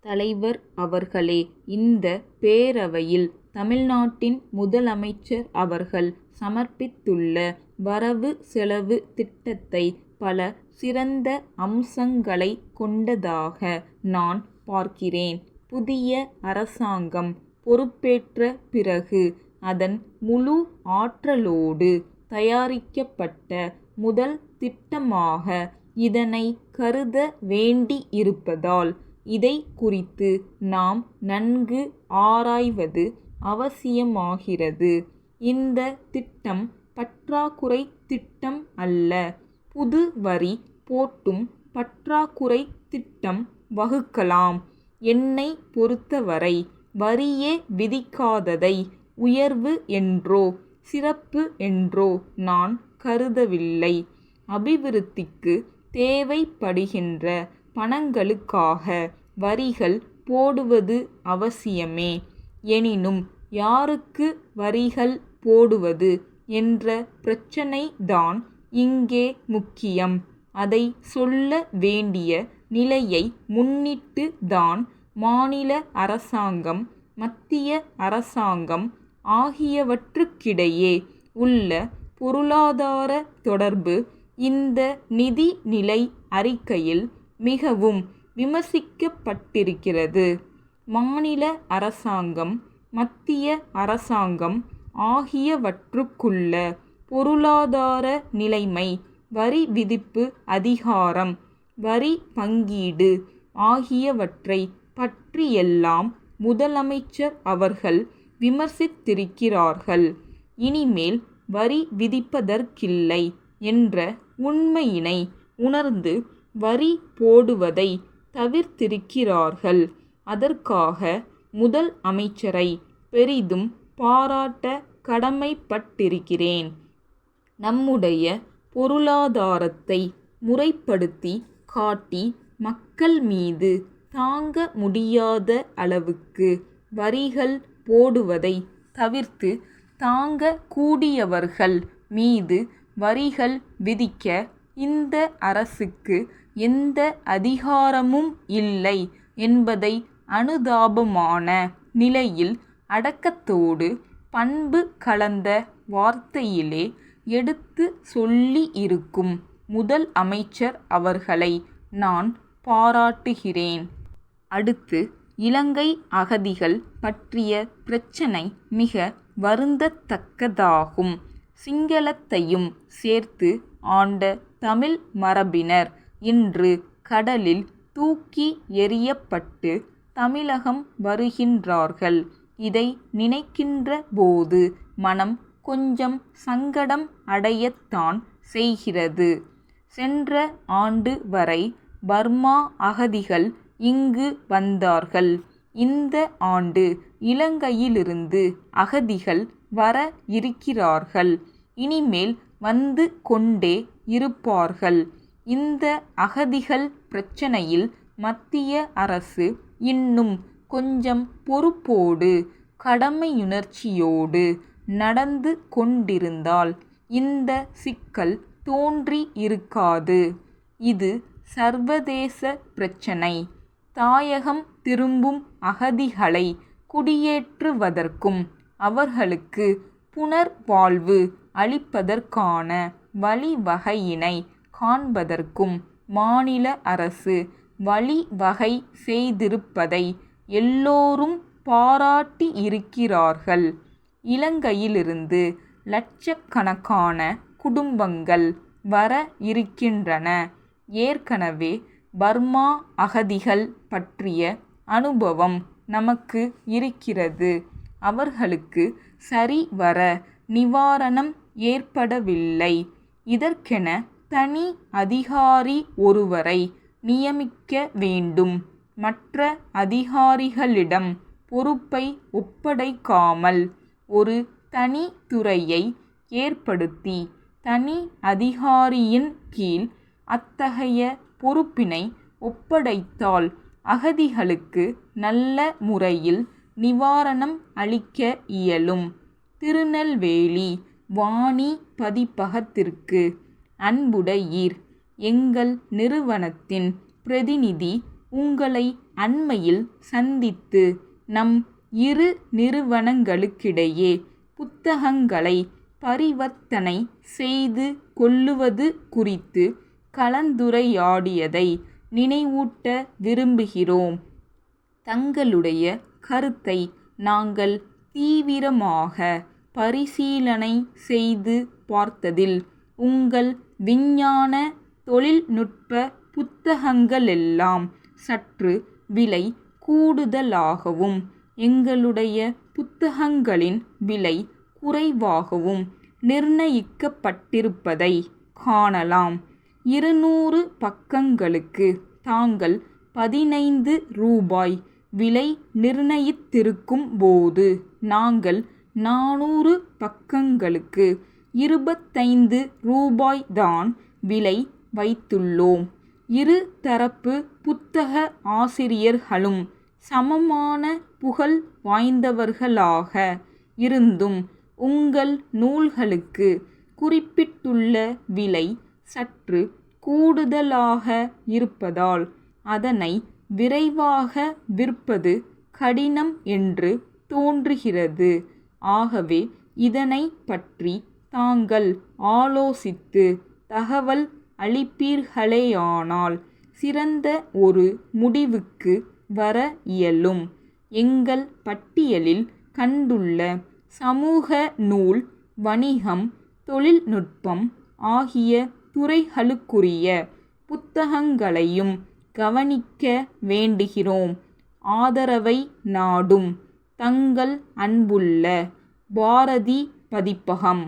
தலைவர் அவர்களே, இந்த பேரவையில் தமிழ்நாட்டின் முதலமைச்சர் அவர்கள் சமர்ப்பித்துள்ள வரவு செலவு திட்டத்தை பல சிறந்த அம்சங்களைக் கொண்டதாக நான் பார்க்கிறேன். புதிய அரசாங்கம் பொறுப்பேற்ற பிறகு அதன் முழு ஆற்றலோடு தயாரிக்கப்பட்ட முதல் திட்டமாக இதனை கருத வேண்டியிருப்பதால் இதை குறித்து நாம் நன்கு ஆராய்வது அவசியமாகிறது. இந்த திட்டம் பற்றாக்குறை திட்டம் அல்ல. புது வரி போட்டும் பற்றாக்குறை திட்டம் வகுக்கலாம். என்னை பொறுத்தவரை வரியே விதிக்காததை உயர்வு என்றோ சிறப்பு என்றோ நான் கருதவில்லை. அபிவிருத்திக்கு தேவைப்படுகின்ற பணங்களுக்காக வரிகள் போடுவது அவசியமே. எனினும் யாருக்கு வரிகள் போடுவது என்ற பிரச்சினைதான் இங்கே முக்கியம். அதை சொல்ல வேண்டிய நிலையை முன்னிட்டு தான் மாநில அரசாங்கம், மத்திய அரசாங்கம் ஆகியவற்றுக்கிடையே உள்ள பொருளாதார தொடர்பு இந்த நிதி நிலை அறிக்கையில் மிகவும் விமர்சிக்கப்பட்டிருக்கிறது. மாநில அரசாங்கம், மத்திய அரசாங்கம் ஆகியவற்றுக்குள்ள பொருளாதார நிலைமை, வரி விதிப்பு அதிகாரம், வரி பங்கீடு ஆகியவற்றை பற்றியெல்லாம் முதலமைச்சர் அவர்கள் விமர்சித்திருக்கிறார்கள். இனிமேல் வரி விதிப்பதற்கில்லை என்ற உண்மையினை உணர்ந்து வரி போடுவதை தவிர்த்திருக்கிறார்கள். அதற்காக முதல் அமைச்சரை பெரிதும் பாராட்ட கடமைப்பட்டிருக்கிறேன். நம்முடைய பொருளாதாரத்தை முறைப்படுத்தி காட்டி மக்கள் மீது தாங்க முடியாத அளவுக்கு வரிகள் போடுவதை தவிர்த்து தாங்க கூடியவர்கள் மீது வரிகள் விதிக்க இந்த அரசுக்கு எந்த அதிகாரமும் இல்லை என்பதை அனுதாபமான நிலையில் அடக்கத்தோடு பண்பு கலந்த வார்த்தையிலே எடுத்து சொல்லியிருக்கும் முதல் அமைச்சர் அவர்களை நான் பாராட்டுகிறேன். அடுத்து, இலங்கை அகதிகள் பற்றிய பிரச்சினை மிக வருந்தத்தக்கதாகும். சிங்களத்தையும் சேர்த்து ஆண்ட தமிழ் மரபினர் இன்று கடலில் தூக்கி எறியப்பட்டு தமிழகம் வருகின்றார்கள். இதை நினைக்கின்ற போது மனம் கொஞ்சம் சங்கடம் அடையத்தான் செய்கிறது. சென்ற ஆண்டு வரை பர்மா அகதிகள் இங்கு வந்தார்கள். இந்த ஆண்டு இலங்கையிலிருந்து அகதிகள் வர இருக்கிறார்கள். இனிமேல் வந்து கொண்டே இருப்பார்கள். இந்த அகதிகள் பிரச்சினையில் மத்திய அரசு இன்னும் கொஞ்சம் பொறுப்போடு, கடமையுணர்ச்சியோடு நடந்து கொண்டிருந்தால் இந்த சிக்கல் தோன்றி இருக்காது. இது சர்வதேச பிரச்சினை. தாயகம் திரும்பும் அகதிகளை குடியேற்றுவதற்கும் அவர்களுக்கு புனர்வாழ்வு அளிப்பதற்கான வழிவகையினை காண்பதற்கும் மாநில அரசு வழிவகை செய்திருப்பதை எல்லோரும் பாராட்டியிருக்கிறார்கள். இலங்கையிலிருந்து லட்சக்கணக்கான குடும்பங்கள் வர இருக்கின்றன. ஏற்கனவே பர்மா அகதிகள் பற்றிய அனுபவம் நமக்கு இருக்கிறது. அவர்களுக்கு சரிவர நிவாரணம் ஏற்படவில்லை. இதற்கென தனி அதிகாரி ஒருவரை நியமிக்க வேண்டும். மற்ற அதிகாரிகளிடம் பொறுப்பை ஒப்படைக்காமல் ஒரு தனி துறையை ஏற்படுத்தி தனி அதிகாரியின் கீழ் அத்தகைய பொறுப்பினை ஒப்படைத்தால் அகதிகளுக்கு நல்ல முறையில் நிவாரணம் அளிக்க இயலும். திருநெல்வேலி வாணி பதிப்பகத்திற்கு அன்புடையீர். எங்கள் நிறுவனத்தின் பிரதிநிதி உங்களை அண்மையில் சந்தித்து நம் இரு நிறுவனங்களுக்கிடையே புத்தகங்களை பரிவர்த்தனை செய்து கொள்ளுவது குறித்து கலந்துரையாடியதை நினைவூட்ட விரும்புகிறோம். தங்களுடைய கருத்தை நாங்கள் தீவிரமாக பரிசீலனை செய்து பார்த்ததில் உங்கள் விஞ்ஞான தொழில்நுட்ப புத்தகங்களெல்லாம் சற்று விலை கூடுதலாகவும் எங்களுடைய புத்தகங்களின் விலை குறைவாகவும் நிர்ணயிக்கப்பட்டிருப்பதை காணலாம். 200 பக்கங்களுக்கு தாங்கள் 15 ரூபாய் விலை நிர்ணயித்திருக்கும் போது நாங்கள் 400 பக்கங்களுக்கு 25 ரூபாய்தான் விலை வைத்துள்ளோம். இரு தரப்பு புத்தக ஆசிரியர்களும் சமமான புகழ் வாய்ந்தவர்களாக இருந்தும் உங்கள் நூல்களுக்கு குறிப்பிட்டுள்ள விலை சற்று கூடுதலாக இருப்பதால் அதனை விரைவாக விற்பது கடினம் என்று தோன்றுகிறது. ஆகவே இதனை பற்றி தாங்கள் ஆலோசித்து தகவல் அளிப்பீர்களேயானால் சிறந்த ஒரு முடிவுக்கு வர இயலும். எங்கள் பட்டியலில் கண்டுள்ள சமூக நூல், வணிகம், தொழில்நுட்பம் ஆகிய துறைகளுக்குரிய புத்தகங்களையும் கவனிக்க வேண்டுகிறோம். ஆதரவை நாடும். தங்கள் அன்புள்ள பாரதி பதிப்பகம்.